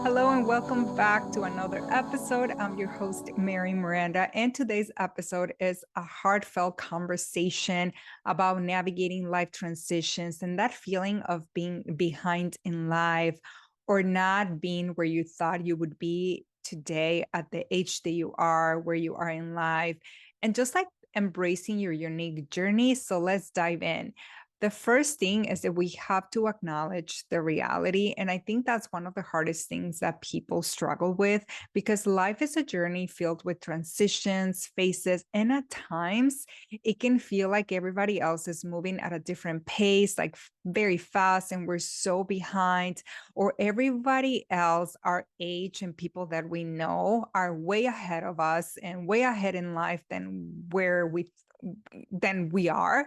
Hello and welcome back to another episode. I'm your host, Mary Miranda, and today's episode is a heartfelt conversation about navigating life transitions and that feeling of being behind in life or not being where you thought you would be today at the age that you are, where you are in life, and just like embracing your unique journey. So let's dive in. The first thing is that we have to acknowledge the reality. And I think that's one of the hardest things that people struggle with because life is a journey filled with transitions, phases, and at times it can feel like everybody else is moving at a different pace, like very fast, and we're so behind, or everybody else, our age and people that we know, are way ahead of us and way ahead in life than we are.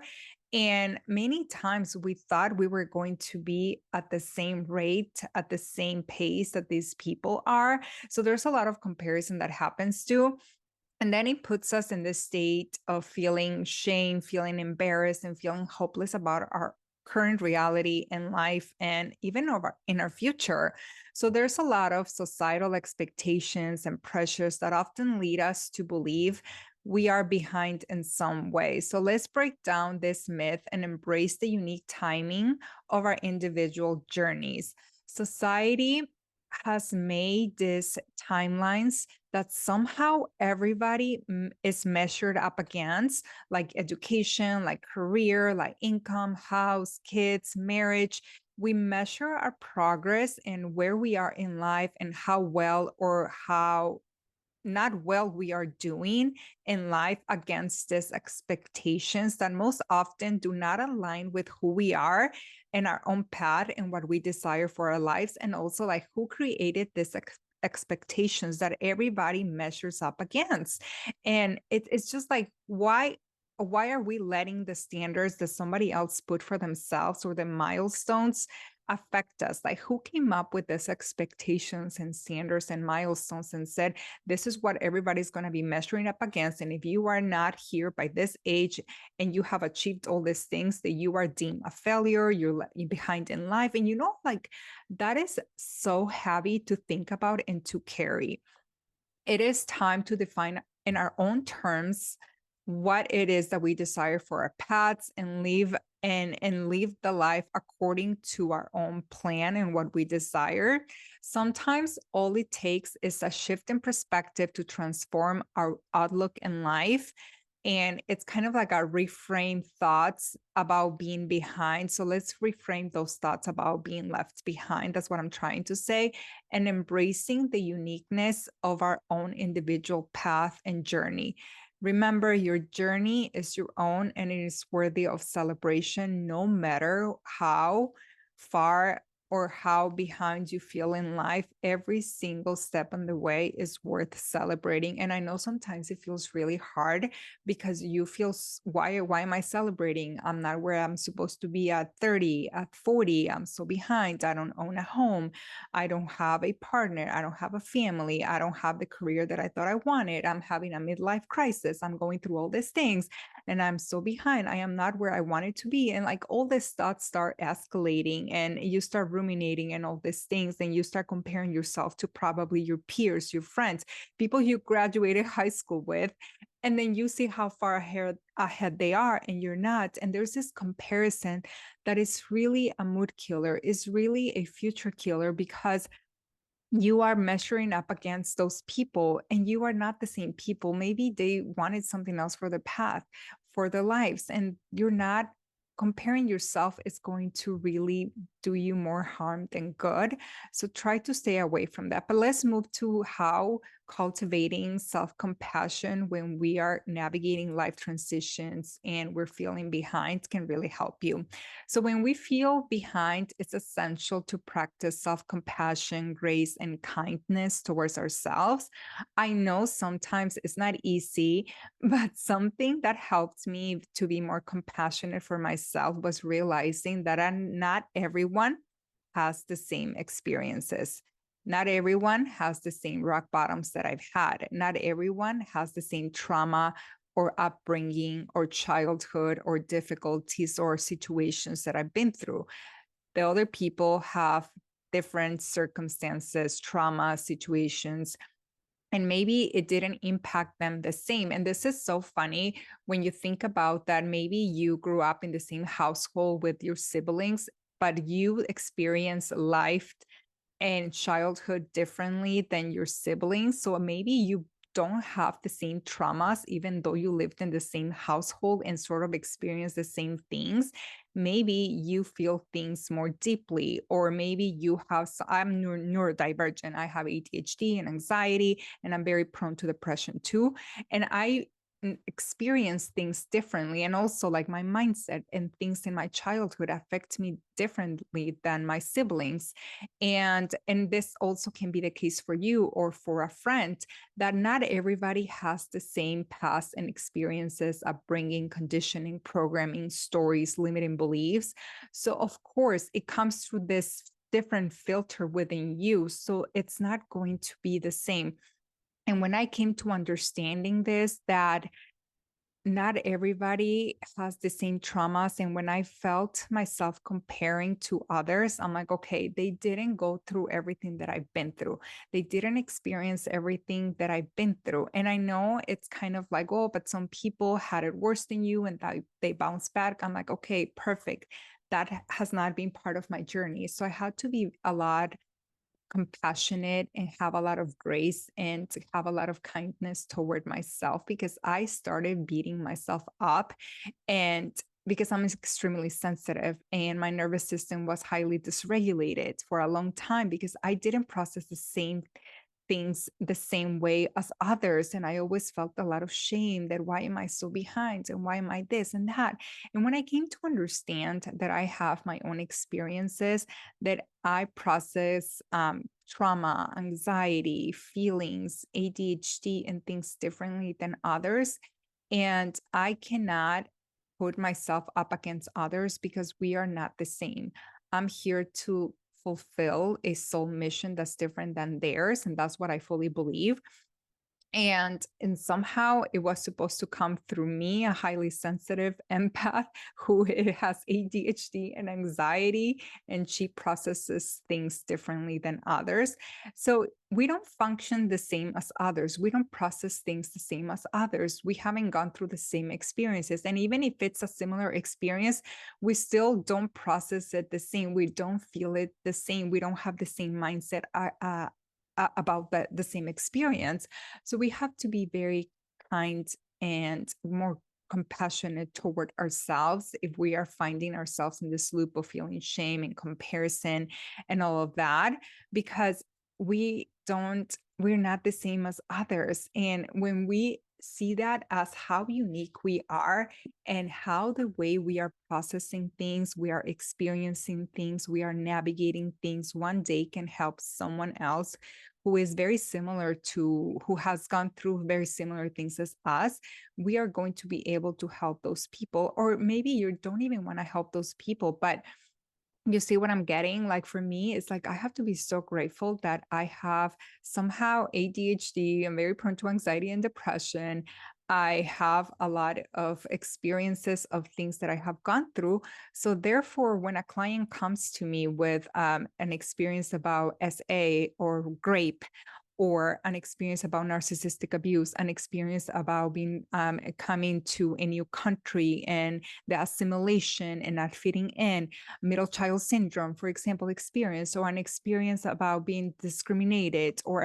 And many times we thought we were going to be at the same rate, at the same pace that these people are. So there's a lot of comparison that happens too. And then it puts us in this state of feeling shame, feeling embarrassed, and feeling hopeless about our current reality in life and even in our future. So there's a lot of societal expectations and pressures that often lead us to believe we are behind in some way. So let's break down this myth and embrace the unique timing of our individual journeys. Society has made these timelines that somehow everybody is measured up against, like education, like career, like income, house, kids, marriage. We measure our progress and where we are in life and how well or how not well we are doing in life against these expectations that most often do not align with who we are and our own path and what we desire for our lives, and also like who created this expectations that everybody measures up against. And it's just like, why are we letting the standards that somebody else put for themselves or the milestones affect us? Like, who came up with these expectations and standards and milestones and said this is what everybody's going to be measuring up against, and if you are not here by this age and you have achieved all these things, that you are deemed a failure, you're behind in life. And like, that is so heavy to think about and to carry. It is time to define in our own terms what it is that we desire for our paths and live the life according to our own plan and what we desire. Sometimes all it takes is a shift in perspective to transform our outlook in life. And it's kind of like a reframe thoughts about being behind. So let's reframe those thoughts about being left behind. That's what I'm trying to say. And embracing the uniqueness of our own individual path and journey. Remember, your journey is your own and it is worthy of celebration, no matter how far or how behind you feel in life. Every single step on the way is worth celebrating. And I know sometimes it feels really hard because you feel, why am I celebrating? I'm not where I'm supposed to be at 30, at 40. I'm so behind. I don't own a home. I don't have a partner. I don't have a family. I don't have the career that I thought I wanted. I'm having a midlife crisis. I'm going through all these things and I'm so behind. I am not where I wanted to be. And like all these thoughts start escalating and you start ruminating and all these things. And you start comparing yourself to probably your peers, your friends, people you graduated high school with. And then you see how far ahead they are and you're not. And there's this comparison that is really a mood killer, is really a future killer, because you are measuring up against those people and you are not the same people. Maybe they wanted something else for their path, for their lives, and you're not. Comparing yourself is going to really do you more harm than good. So try to stay away from that. But let's move to how cultivating self-compassion when we are navigating life transitions and we're feeling behind can really help you. So when we feel behind, it's essential to practice self-compassion, grace, and kindness towards ourselves. I know sometimes it's not easy, but something that helped me to be more compassionate for myself was realizing that not everyone has the same experiences. Not everyone has the same rock bottoms that I've had. Not everyone has the same trauma or upbringing or childhood or difficulties or situations that I've been through. The other people have different circumstances, trauma situations, and maybe it didn't impact them the same. And this is so funny when you think about that. Maybe you grew up in the same household with your siblings, but you experience life and childhood differently than your siblings. So maybe you don't have the same traumas, even though you lived in the same household and sort of experienced the same things. Maybe you feel things more deeply, or maybe you have, I'm neurodivergent. I have ADHD and anxiety, and I'm very prone to depression too. And I experience things differently, and also like my mindset and things in my childhood affect me differently than my siblings. And this also can be the case for you or for a friend, that not everybody has the same past and experiences, upbringing, conditioning, programming, stories, limiting beliefs. So of course it comes through this different filter within you, so it's not going to be the same. And when I came to understanding this, that not everybody has the same traumas. And when I felt myself comparing to others, I'm like, okay, they didn't go through everything that I've been through. They didn't experience everything that I've been through. And I know it's kind of like, oh, but some people had it worse than you and that they bounced back. I'm like, okay, perfect. That has not been part of my journey. So I had to be a lot compassionate and have a lot of grace and to have a lot of kindness toward myself, because I started beating myself up. And because I'm extremely sensitive and my nervous system was highly dysregulated for a long time, because I didn't process the same things the same way as others. And I always felt a lot of shame, that why am I so behind and why am I this and that. And when I came to understand that I have my own experiences, that I process trauma, anxiety, feelings, ADHD, and things differently than others, and I cannot put myself up against others because we are not the same. I'm here to fulfill a soul mission that's different than theirs, and that's what I fully believe. And somehow it was supposed to come through me, a highly sensitive empath who it has ADHD and anxiety, and she processes things differently than others. So we don't function the same as others. We don't process things the same as others. We haven't gone through the same experiences. And even if it's a similar experience, we still don't process it the same. We don't feel it the same. We don't have the same mindset about the same experience. So we have to be very kind and more compassionate toward ourselves if we are finding ourselves in this loop of feeling shame and comparison and all of that, because we're not the same as others. And when we see that as how unique we are, and how the way we are processing things, we are experiencing things, we are navigating things, one day can help someone else who is very similar to, who has gone through very similar things as us, we are going to be able to help those people. Or maybe you don't even want to help those people, but you see what I'm getting? Like for me, it's like I have to be so grateful that I have somehow ADHD. I'm very prone to anxiety and depression. I have a lot of experiences of things that I have gone through. So therefore, when a client comes to me with an experience about SA or GRAPE, or an experience about narcissistic abuse, an experience about being coming to a new country and the assimilation and not fitting in, middle child syndrome, for example, experience, or an experience about being discriminated, or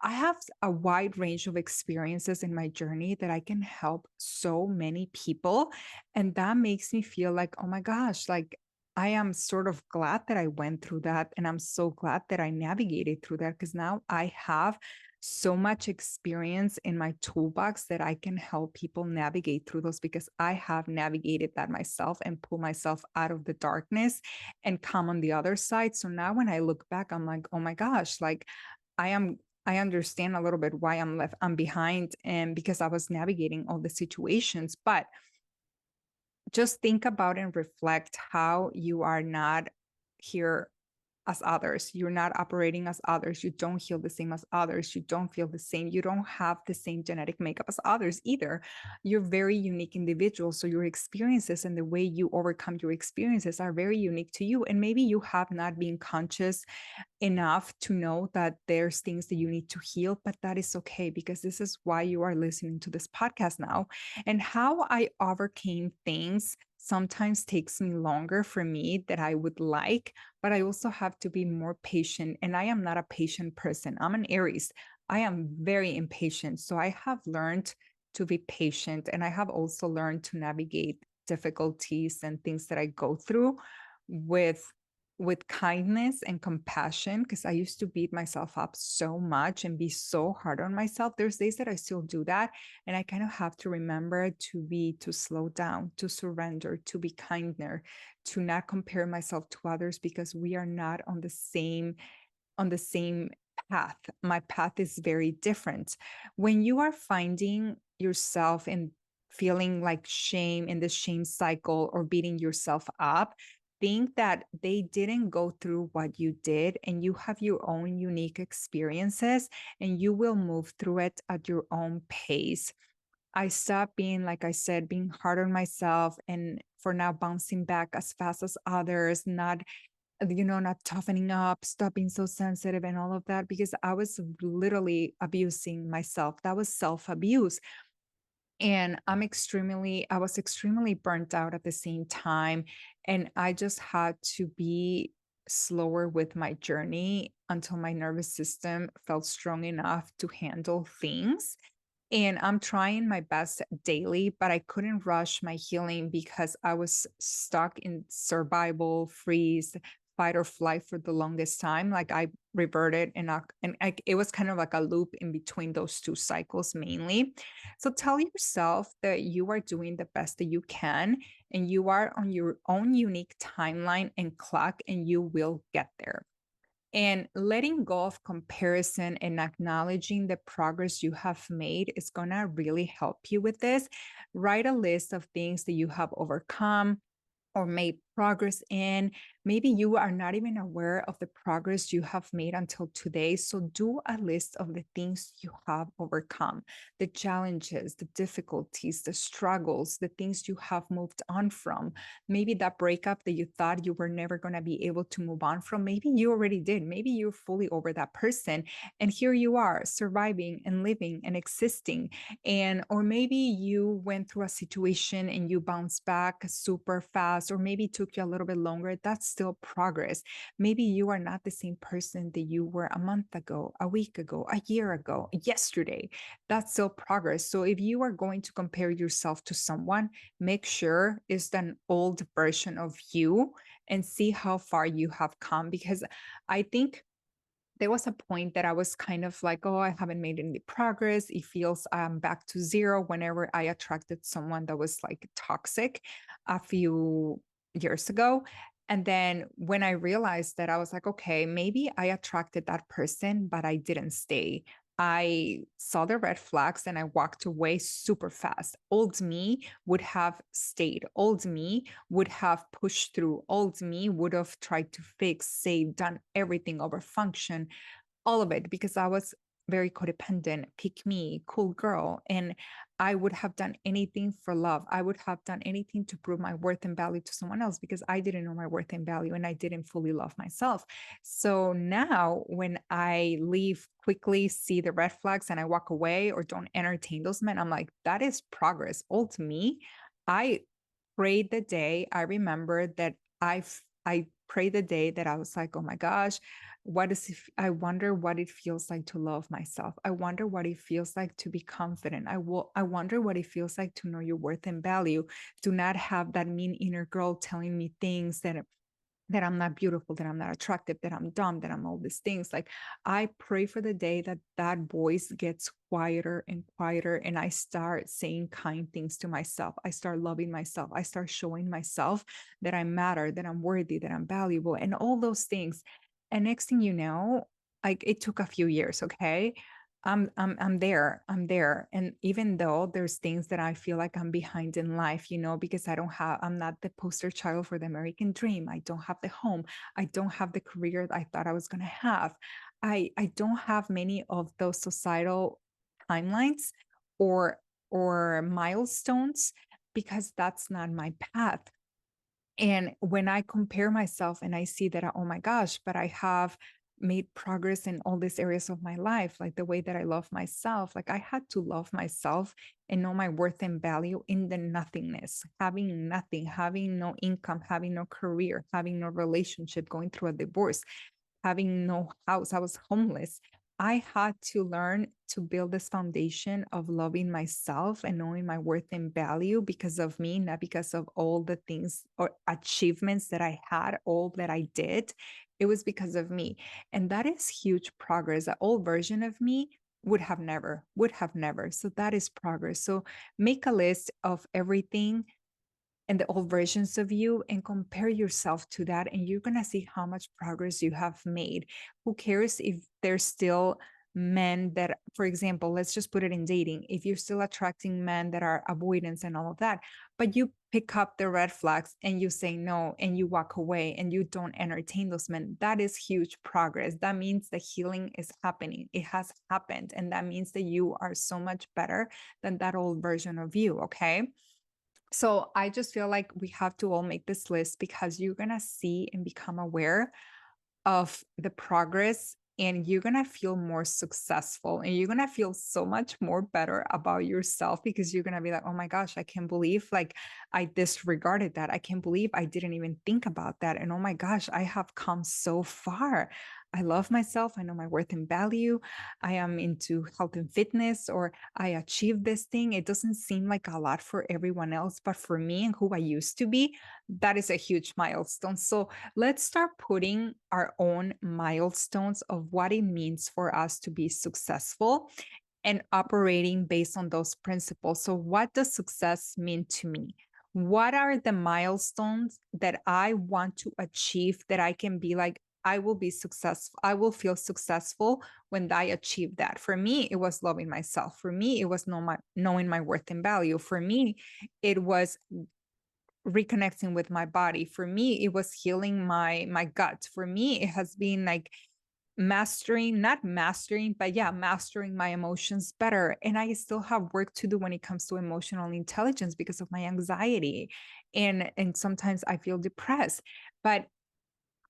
I have a wide range of experiences in my journey that I can help so many people. And that makes me feel like, oh my gosh, like I am sort of glad that I went through that. And I'm so glad that I navigated through that, because now I have so much experience in my toolbox that I can help people navigate through those, because I have navigated that myself and pull myself out of the darkness and come on the other side. So now when I look back, I'm like, oh my gosh, like I understand a little bit why I'm behind, and because I was navigating all the situations. But just think about and reflect how you are not here as others. You're not operating as others. You don't heal the same as others. You don't feel the same. You don't have the same genetic makeup as others either. You're very unique individual. So your experiences and the way you overcome your experiences are very unique to you. And maybe you have not been conscious enough to know that there's things that you need to heal, but that is okay because this is why you are listening to this podcast now. And how I overcame things sometimes takes me longer for me that I would like, but I also have to be more patient. And I am not a patient person. I'm an Aries. I am very impatient. So I have learned to be patient. And I have also learned to navigate difficulties and things that I go through with kindness and compassion, because I used to beat myself up so much and be so hard on myself. There's days that I still do that. And I kind of have to remember to slow down, to surrender, to be kinder, to not compare myself to others because we are not on the same path. My path is very different. When you are finding yourself and feeling like shame in the shame cycle or beating yourself up, think that they didn't go through what you did and you have your own unique experiences and you will move through it at your own pace. I stopped being, like I said, being hard on myself and for now bouncing back as fast as others, not toughening up, stop being so sensitive and all of that, because I was literally abusing myself. That was self abuse. And I was extremely burnt out at the same time. And I just had to be slower with my journey until my nervous system felt strong enough to handle things. And I'm trying my best daily, but I couldn't rush my healing because I was stuck in survival, freeze, fight or flight for the longest time. Like I reverted it was kind of like a loop in between those two cycles mainly. So tell yourself that you are doing the best that you can and you are on your own unique timeline and clock and you will get there. And letting go of comparison and acknowledging the progress you have made is going to really help you with this. Write a list of things that you have overcome or made progress in. Maybe you are not even aware of the progress you have made until today. So do a list of the things you have overcome, the challenges, the difficulties, the struggles, the things you have moved on from. Maybe that breakup that you thought you were never going to be able to move on from, maybe you already did. Maybe you're fully over that person. And here you are surviving and living and existing. And or maybe you went through a situation and you bounced back super fast, or maybe it took you a little bit longer. That's still progress. Maybe you are not the same person that you were a month ago, a week ago, a year ago, yesterday. That's still progress. So if you are going to compare yourself to someone, make sure it's an old version of you and see how far you have come, because I think there was a point that I was kind of like, oh, I haven't made any progress. It feels I'm back to zero whenever I attracted someone that was like toxic a few years ago. And then when I realized that, I was like, okay, maybe I attracted that person, but I didn't stay. I saw the red flags and I walked away super fast. Old me would have stayed. Old me would have pushed through. Old me would have tried to fix, save, done everything over function, all of it, because I was very codependent, pick me, cool girl. And I would have done anything for love. I would have done anything to prove my worth and value to someone else because I didn't know my worth and value and I didn't fully love myself. So now when I leave quickly, see the red flags and I walk away or don't entertain those men, I'm like, that is progress. Old me, I prayed the day I remember that I prayed the day that I was like, oh my gosh, what is if I wonder what it feels like to love myself. I wonder what it feels like to be confident. I wonder what it feels like to know your worth and value, to not have that mean inner girl telling me things that I'm not beautiful, that I'm not attractive, that I'm dumb, that I'm all these things. Like I pray for the day that that voice gets quieter and quieter and I start saying kind things to myself. I start loving myself. I start showing myself that I matter, that I'm worthy, that I'm valuable and all those things. And next thing you know, like it took a few years, okay? I'm there. I'm there. And even though there's things that I feel like I'm behind in life, because I'm not the poster child for the American dream. I don't have the home. I don't have the career that I thought I was going to have. I don't have many of those societal timelines or milestones because that's not my path. And when I compare myself and I see that, oh my gosh, but I have made progress in all these areas of my life, like the way that I love myself, like I had to love myself and know my worth and value in the nothingness, having nothing, having no income, having no career, having no relationship, going through a divorce, having no house. I was homeless. I had to learn to build this foundation of loving myself and knowing my worth and value because of me, not because of all the things or achievements that I had, all that I did. It was because of me. And that is huge progress. The old version of me would have never. So that is progress. So make a list of everything and the old versions of you and compare yourself to that, and you're going to see how much progress you have made. Who cares if there's still men that, for example, let's just put it in dating, if you're still attracting men that are avoidance and all of that, but you pick up the red flags and you say no and you walk away and you don't entertain those men, that is huge progress. That means the healing is happening. It has happened, and that means that you are so much better than that old version of you. Okay, so I just feel like we have to all make this list because you're going to see and become aware of the progress, and you're going to feel more successful and you're going to feel so much more better about yourself because you're going to be like, oh my gosh, I can't believe like I disregarded that. I can't believe I didn't even think about that. And oh my gosh, I have come so far. I love myself. I know my worth and value. I am into health and fitness, or I achieved this thing. It doesn't seem like a lot for everyone else, but for me and who I used to be, that is a huge milestone. So let's start putting our own milestones of what it means for us to be successful and operating based on those principles. So, what does success mean to me? What are the milestones that I want to achieve that I can be like, I will be successful. I will feel successful when I achieve that. For me, it was loving myself. For me, it was knowing my worth and value. For me, it was reconnecting with my body. For me, it was healing my gut. For me, it has been like mastering, not mastering, but yeah, mastering my emotions better. And I still have work to do when it comes to emotional intelligence because of my anxiety. And sometimes I feel depressed. But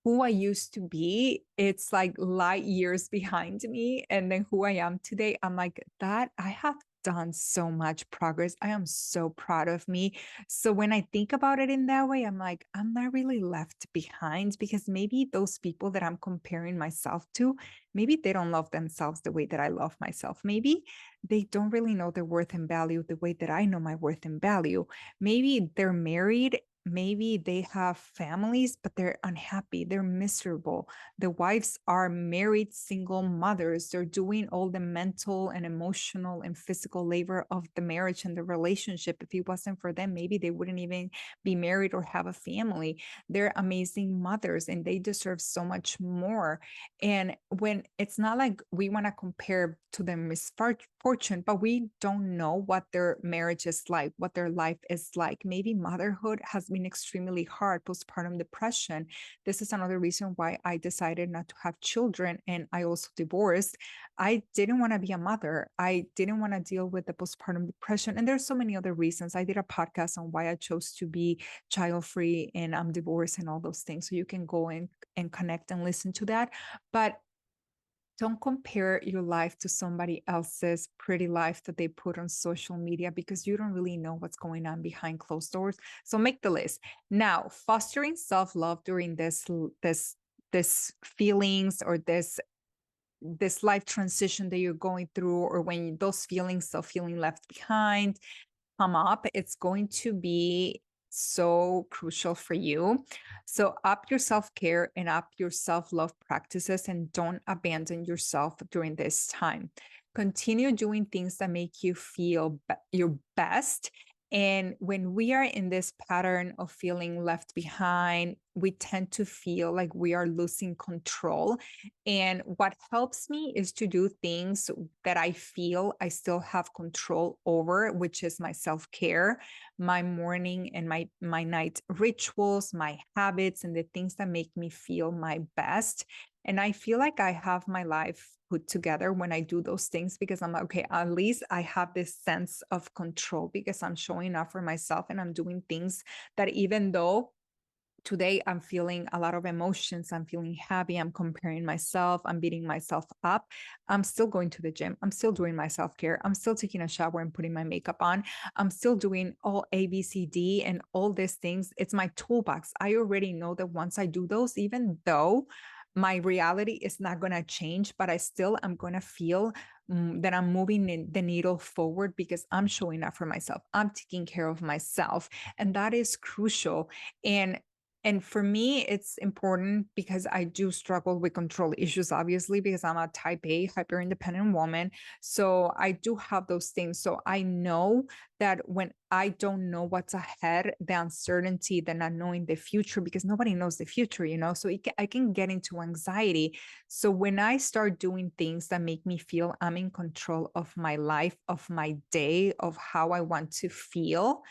who I used to be, it's like light years behind me. And then who I am today, I'm like, that I have done so much progress. I am so proud of me. So when I think about it in that way, I'm like, I'm not really left behind because maybe those people that I'm comparing myself to, maybe they don't love themselves the way that I love myself. Maybe they don't really know their worth and value the way that I know my worth and value. Maybe they're married, maybe they have families, but they're unhappy, they're miserable. The wives are married single mothers. They're doing all the mental and emotional and physical labor of the marriage and the relationship. If it wasn't for them, maybe they wouldn't even be married or have a family. They're amazing mothers and they deserve so much more. And when it's not like we want to compare to their misfortune, but we don't know what their marriage is like, what their life is like. Maybe motherhood has been extremely hard, postpartum depression. This is another reason why I decided not to have children and I also divorced. I didn't want to be a mother. I didn't want to deal with the postpartum depression. And there's so many other reasons. I did a podcast on why I chose to be child free and I'm divorced and all those things. So you can go and connect and listen to that. But don't compare your life to somebody else's pretty life that they put on social media because you don't really know what's going on behind closed doors. So make the list. Now, fostering self-love during this feelings or this life transition that you're going through, or when those feelings of feeling left behind come up, it's going to be so crucial for you. So up your self-care and up your self-love practices and don't abandon yourself during this time. Continue doing things that make you feel your best. And when we are in this pattern of feeling left behind, we tend to feel like we are losing control. And what helps me is to do things that I feel I still have control over, which is my self-care, my morning and my night rituals, my habits, and the things that make me feel my best. And I feel like I have my life put together when I do those things, because I'm like, okay, at least I have this sense of control because I'm showing up for myself and I'm doing things that, even though today I'm feeling a lot of emotions, I'm feeling happy, I'm comparing myself, I'm beating myself up, I'm still going to the gym, I'm still doing my self-care, I'm still taking a shower and putting my makeup on, I'm still doing all ABCD and all these things. It's my toolbox. I already know that once I do those, even though my reality is not going to change, but I still am going to feel that I'm moving the needle forward because I'm showing up for myself, I'm taking care of myself, and that is crucial. And for me, it's important because I do struggle with control issues, obviously, because I'm a type A, hyper independent woman. So I do have those things. So I know that when I don't know what's ahead, the uncertainty, the not knowing the future, because nobody knows the future, so I can get into anxiety. So when I start doing things that make me feel I'm in control of my life, of my day, of how I want to feel,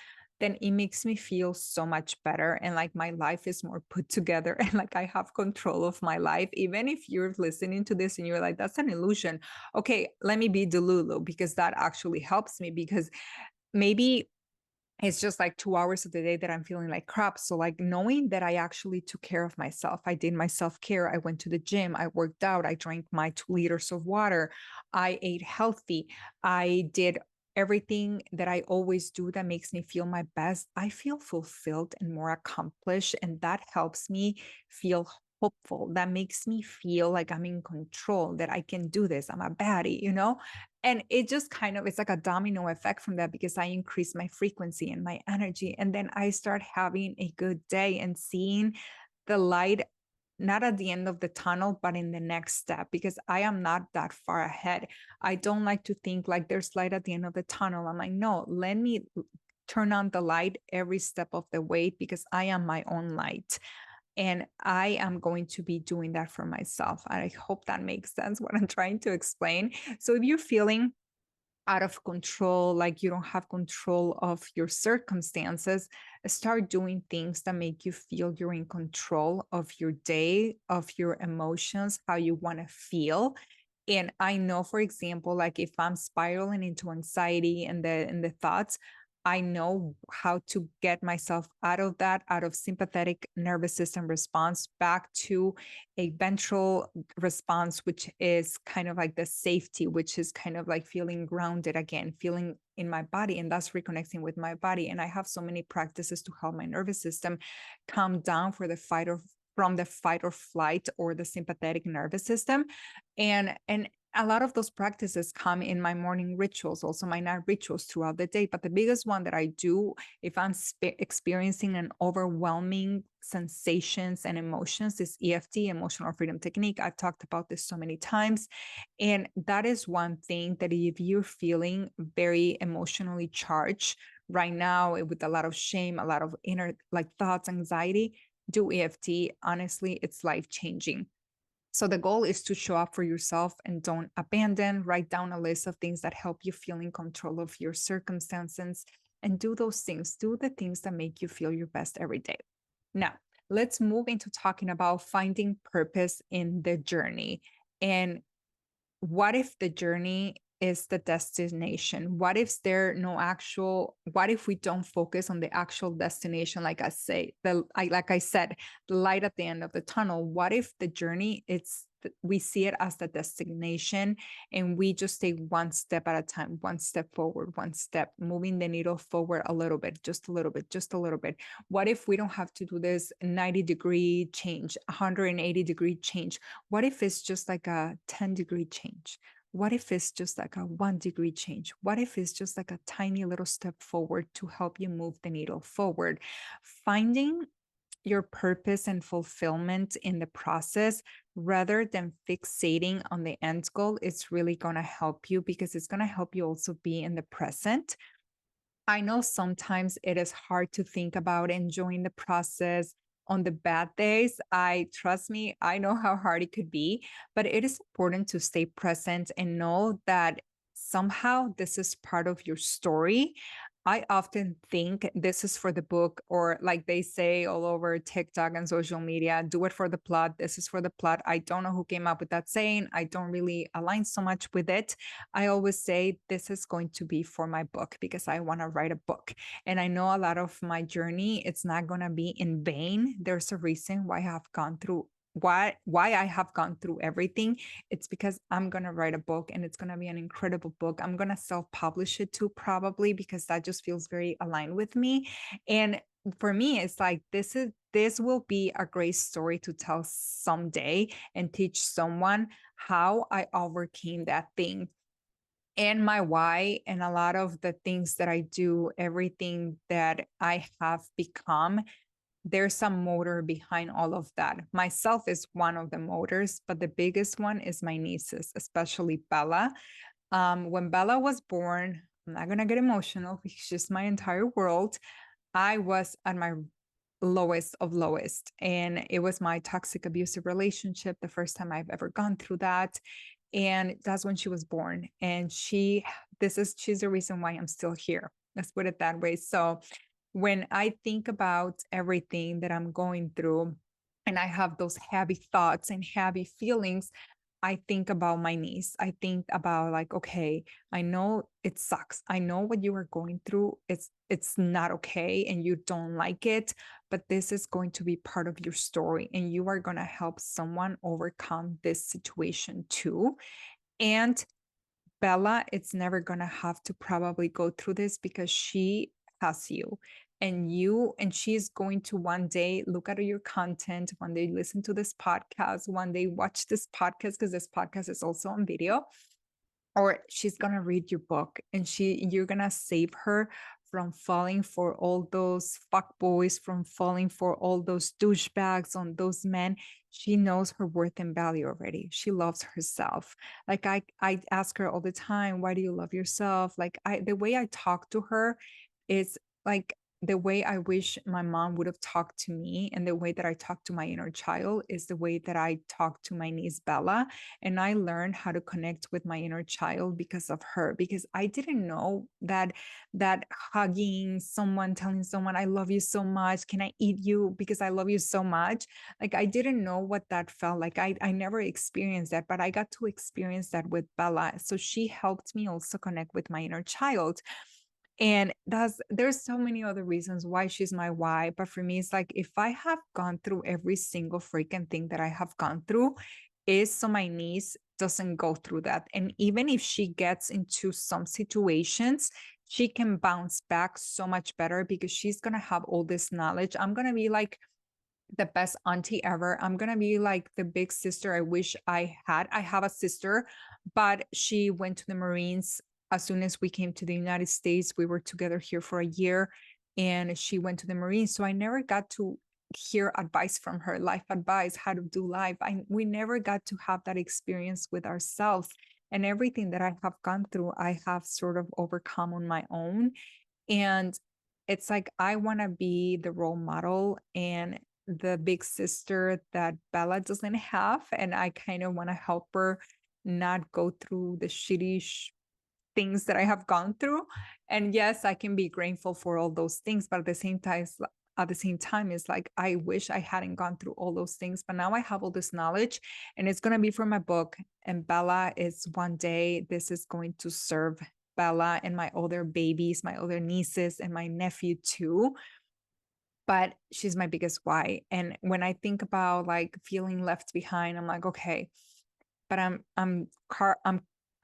then it makes me feel so much better. And like my life is more put together and like I have control of my life. Even if you're listening to this and you're like, that's an illusion. Okay, let me be Delulu, because that actually helps me, because maybe it's just like 2 hours of the day that I'm feeling like crap. So, like, knowing that I actually took care of myself, I did my self care, I went to the gym, I worked out, I drank my 2 liters of water, I ate healthy, I did everything that I always do that makes me feel my best. I feel fulfilled and more accomplished. And that helps me feel hopeful. That makes me feel like I'm in control, that I can do this. I'm a baddie. And it just kind of, it's like a domino effect from that, because I increase my frequency and my energy. And then I start having a good day and seeing the light, not at the end of the tunnel, but in the next step, because I am not that far ahead. I don't like to think like there's light at the end of the tunnel. I'm like, no, let me turn on the light every step of the way, because I am my own light. And I am going to be doing that for myself. I hope that makes sense what I'm trying to explain. So if you're feeling out of control, like you don't have control of your circumstances, start doing things that make you feel you're in control of your day, of your emotions, how you want to feel. And I know, for example, like if I'm spiraling into anxiety and the thoughts, I know how to get myself out of that, out of sympathetic nervous system response back to a ventral response, which is kind of like the safety, which is kind of like feeling grounded again, feeling in my body. And that's reconnecting with my body. And I have so many practices to help my nervous system calm down from the fight or flight or the sympathetic nervous system. And a lot of those practices come in my morning rituals, also my night rituals throughout the day. But the biggest one that I do if I'm experiencing an overwhelming sensations and emotions is EFT, emotional freedom technique. I've talked about this so many times. And that is one thing that if you're feeling very emotionally charged right now with a lot of shame, a lot of inner like thoughts, anxiety, do EFT. Honestly, it's life changing. So the goal is to show up for yourself and don't abandon. Write down a list of things that help you feel in control of your circumstances and do those things. Do the things that make you feel your best every day. Now, let's move into talking about finding purpose in the journey. And what if the journey is the destination? What if we don't focus on the actual destination? Like like I said, the light at the end of the tunnel. What if the journey, we see it as the destination and we just take one step at a time, one step forward, one step, moving the needle forward a little bit, just a little bit, just a little bit. What if we don't have to do this 90-degree change, 180-degree change? What if it's just like a 10-degree change? What if it's just like a 1 degree change? What if it's just like a tiny little step forward to help you move the needle forward? Finding your purpose and fulfillment in the process rather than fixating on the end goal, it's really going to help you, because it's going to help you also be in the present. I know sometimes it is hard to think about enjoying the process on the bad days, I trust me, I know how hard it could be, but it is important to stay present and know that somehow this is part of your story. I often think this is for the book, or like they say all over TikTok and social media, do it for the plot. This is for the plot. I don't know who came up with that saying. I don't really align so much with it. I always say this is going to be for my book because I want to write a book. And I know a lot of my journey, it's not going to be in vain. There's a reason why I have gone through why I have gone through everything. It's because I'm going to write a book and it's going to be an incredible book. I'm going to self-publish it too, probably, because that just feels very aligned with me. And for me, it's like this will be a great story to tell someday and teach someone how I overcame that thing and my why, and a lot of the things that I do, everything that I have become, there's some motor behind all of that. Myself is one of the motors, but the biggest one is my nieces, especially Bella. When Bella was born, I'm not gonna get emotional because she's my entire world. I was at my lowest of lowest, and it was my toxic abusive relationship, the first time I've ever gone through that. And that's when she was born. And she's the reason why I'm still here. Let's put it that way. So when I think about everything that I'm going through and I have those heavy thoughts and heavy feelings, I think about my niece. I think about like, okay, I know it sucks. I know what you are going through. It's not okay and you don't like it, but this is going to be part of your story and you are going to help someone overcome this situation too. And Bella, it's never going to have to probably go through this because she has and she's going to one day look at your content, one day listen to this podcast, one day watch this podcast because this podcast is also on video, or she's gonna read your book and you're gonna save her from falling for all those fuck boys, from falling for all those douchebags on those men. She knows her worth and value already. She loves herself. Like I ask her all the time, why do you love yourself? Like the way I talk to her is like the way I wish my mom would have talked to me, and the way that I talk to my inner child is the way that I talk to my niece Bella. And I learned how to connect with my inner child because of her, because I didn't know that hugging someone, telling someone I love you so much, can I eat you because I love you so much, like I didn't know what that felt like. I never experienced that, but I got to experience that with Bella. So she helped me also connect with my inner child. And there's so many other reasons why she's my why. But for me, it's like if I have gone through every single freaking thing that I have gone through, is so my niece doesn't go through that. And even if she gets into some situations, she can bounce back so much better because she's gonna have all this knowledge. I'm gonna be like the best auntie ever. I'm gonna be like the big sister I wish I had. I have a sister, but she went to the Marines as soon as we came to the United States. We were together here for a year and she went to the Marines. So I never got to hear advice from her, life advice, how to do life. We never got to have that experience with ourselves. And everything that I have gone through, I have sort of overcome on my own. And it's like I want to be the role model and the big sister that Bella doesn't have. And I kind of want to help her not go through the shitty things that I have gone through. And yes, I can be grateful for all those things, but at the same time, it's like I wish I hadn't gone through all those things. But now I have all this knowledge and it's gonna be for my book. And Bella is one day, this is going to serve Bella and my other babies, my other nieces, and my nephew too. But she's my biggest why. And when I think about like feeling left behind, I'm like, okay, but I'm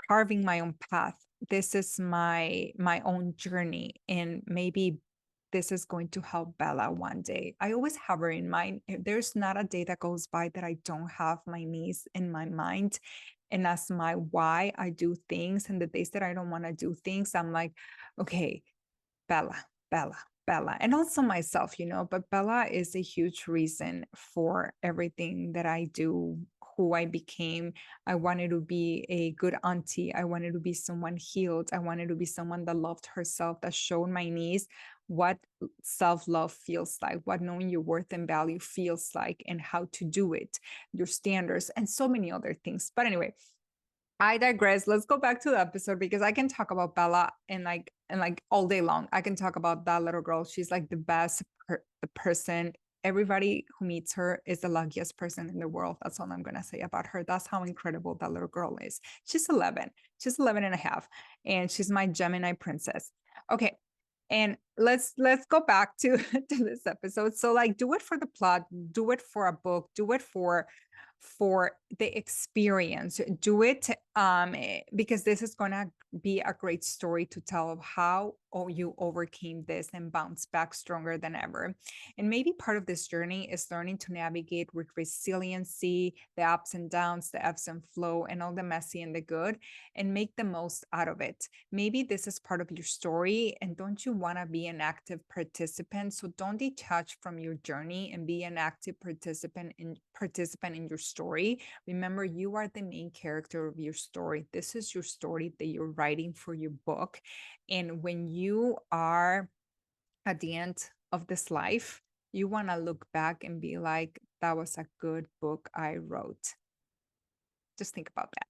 carving my own path. This is my own journey, and maybe this is going to help Bella one day. I always have her in mind. There's not a day that goes by that I don't have my niece in my mind. And that's my why I do things. And the days that I don't want to do things, I'm like, okay, Bella, Bella, Bella, and also myself, but Bella is a huge reason for everything that I do, who I became. I wanted to be a good auntie. I wanted to be someone healed. I wanted to be someone that loved herself, that showed my niece what self love feels like, what knowing your worth and value feels like, and how to do it, your standards, and so many other things. But anyway, I digress. Let's go back to the episode because I can talk about Bella and like all day long. I can talk about that little girl. She's like the best the person. Everybody who meets her is the luckiest person in the world. That's all I'm going to say about her. That's how incredible that little girl is. She's 11. She's 11 and a half, and she's my Gemini princess. Okay. And let's go back to to this episode. So like do it for the plot, do it for a book, do it for the experience, do it because this is going to be a great story to tell of how you overcame this and bounced back stronger than ever. And maybe part of this journey is learning to navigate with resiliency, the ups and downs, the ebbs and flow, and all the messy and the good, and make the most out of it. Maybe this is part of your story, and don't you want to be an active participant? So don't detach from your journey and be an active participant in your story. Remember, you are the main character of your story. This is your story that you're writing for your book. And when you are at the end of this life, you want to look back and be like, that was a good book I wrote. Just think about that.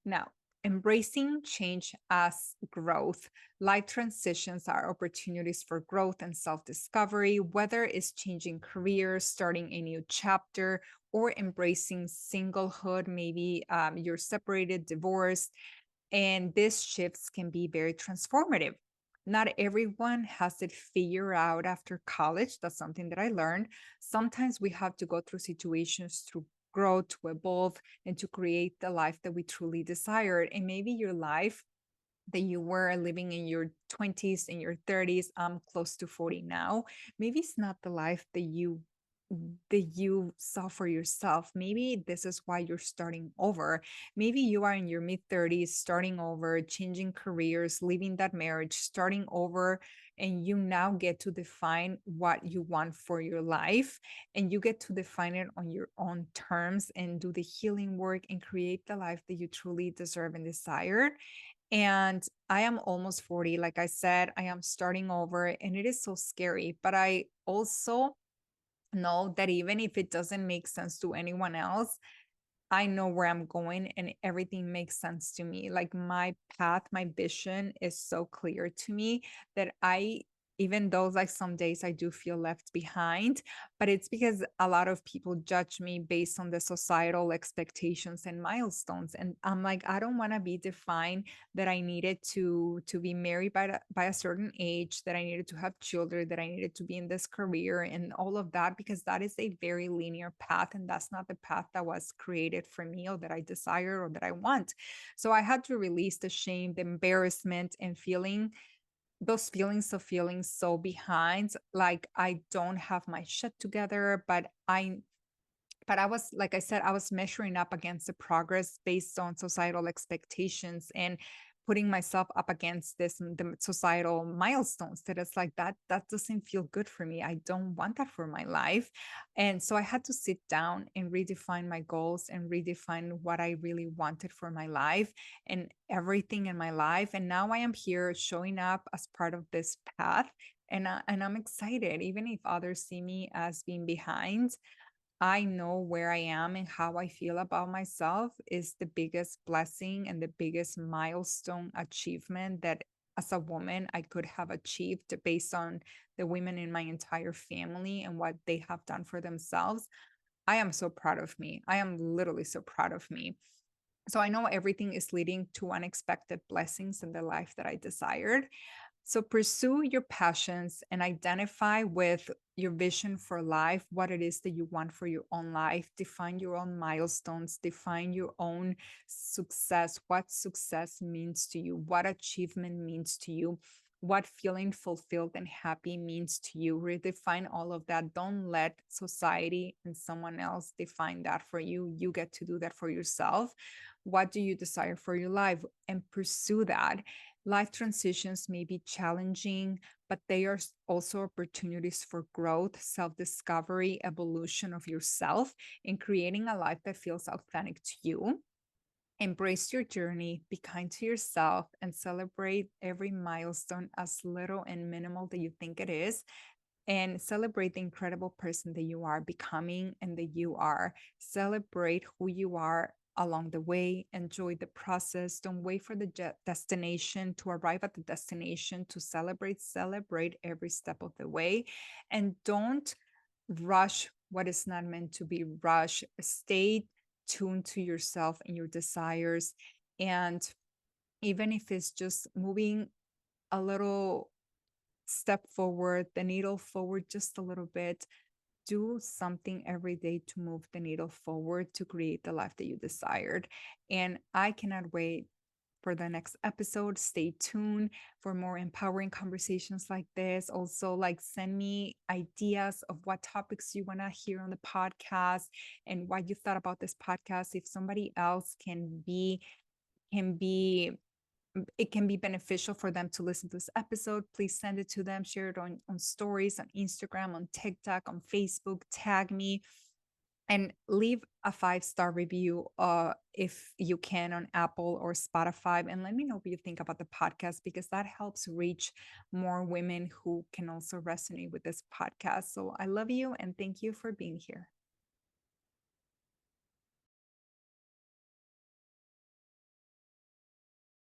Now, embracing change as growth. Life transitions are opportunities for growth and self discovery, whether it's changing careers, starting a new chapter, or embracing singlehood. Maybe you're separated, divorced, and these shifts can be very transformative. Not everyone has it figured out after college. That's something that I learned. Sometimes we have to go through situations to grow, to evolve, and to create the life that we truly desired. And maybe your life that you were living in your 20s, in your 30s, I'm close to 40 now. Maybe it's not the life that you saw for yourself. Maybe this is why you're starting over. Maybe you are in your mid 30s, starting over, changing careers, leaving that marriage, starting over, and you now get to define what you want for your life. And you get to define it on your own terms and do the healing work and create the life that you truly deserve and desire. And I am almost 40. Like I said, I am starting over, and it is so scary. But I also know that even if it doesn't make sense to anyone else, I know where I'm going and everything makes sense to me. Like my path, my vision is so clear to me that even though like some days I do feel left behind, but it's because a lot of people judge me based on the societal expectations and milestones. And I'm like, I don't want to be defined that I needed to be married by a certain age, that I needed to have children, that I needed to be in this career and all of that, because that is a very linear path. And that's not the path that was created for me or that I desire or that I want. So I had to release the shame, the embarrassment, and those feelings of feeling so behind, like I don't have my shit together, but I was, like I said, I was measuring up against the progress based on societal expectations and putting myself up against the societal milestones that it's like that doesn't feel good for me. I don't want that for my life. And so I had to sit down and redefine my goals and redefine what I really wanted for my life and everything in my life. And now I am here showing up as part of this path. And I'm excited, even if others see me as being behind. I know where I am and how I feel about myself is the biggest blessing and the biggest milestone achievement that as a woman I could have achieved based on the women in my entire family and what they have done for themselves. I am so proud of me. I am literally so proud of me. So I know everything is leading to unexpected blessings in the life that I desired. So pursue your passions and identify with your vision for life, what it is that you want for your own life. Define your own milestones, define your own success, what success means to you, what achievement means to you, what feeling fulfilled and happy means to you. Redefine all of that. Don't let society and someone else define that for you. You get to do that for yourself. What do you desire for your life? And pursue that. Life transitions may be challenging, but they are also opportunities for growth, self discovery, evolution of yourself, and creating a life that feels authentic to you. Embrace your journey, be kind to yourself, and celebrate every milestone as little and minimal that you think it is, and celebrate the incredible person that you are becoming and that you are. Celebrate who you are along the way. Enjoy the process. Don't wait for the destination to arrive at the destination to celebrate. Celebrate every step of the way. And don't rush what is not meant to be rushed. Stay tuned to yourself and your desires. And even if it's just moving a little step forward, the needle forward just a little bit. Do something every day to move the needle forward to create the life that you desired. And I cannot wait for the next episode. Stay tuned for more empowering conversations like this. Also, like send me ideas of what topics you want to hear on the podcast and what you thought about this podcast. If somebody else can be it can be beneficial for them to listen to this episode, please send it to them, share it on stories, on Instagram, on TikTok, on Facebook, tag me, and leave a 5-star review if you can on Apple or Spotify. And let me know what you think about the podcast because that helps reach more women who can also resonate with this podcast. So I love you and thank you for being here.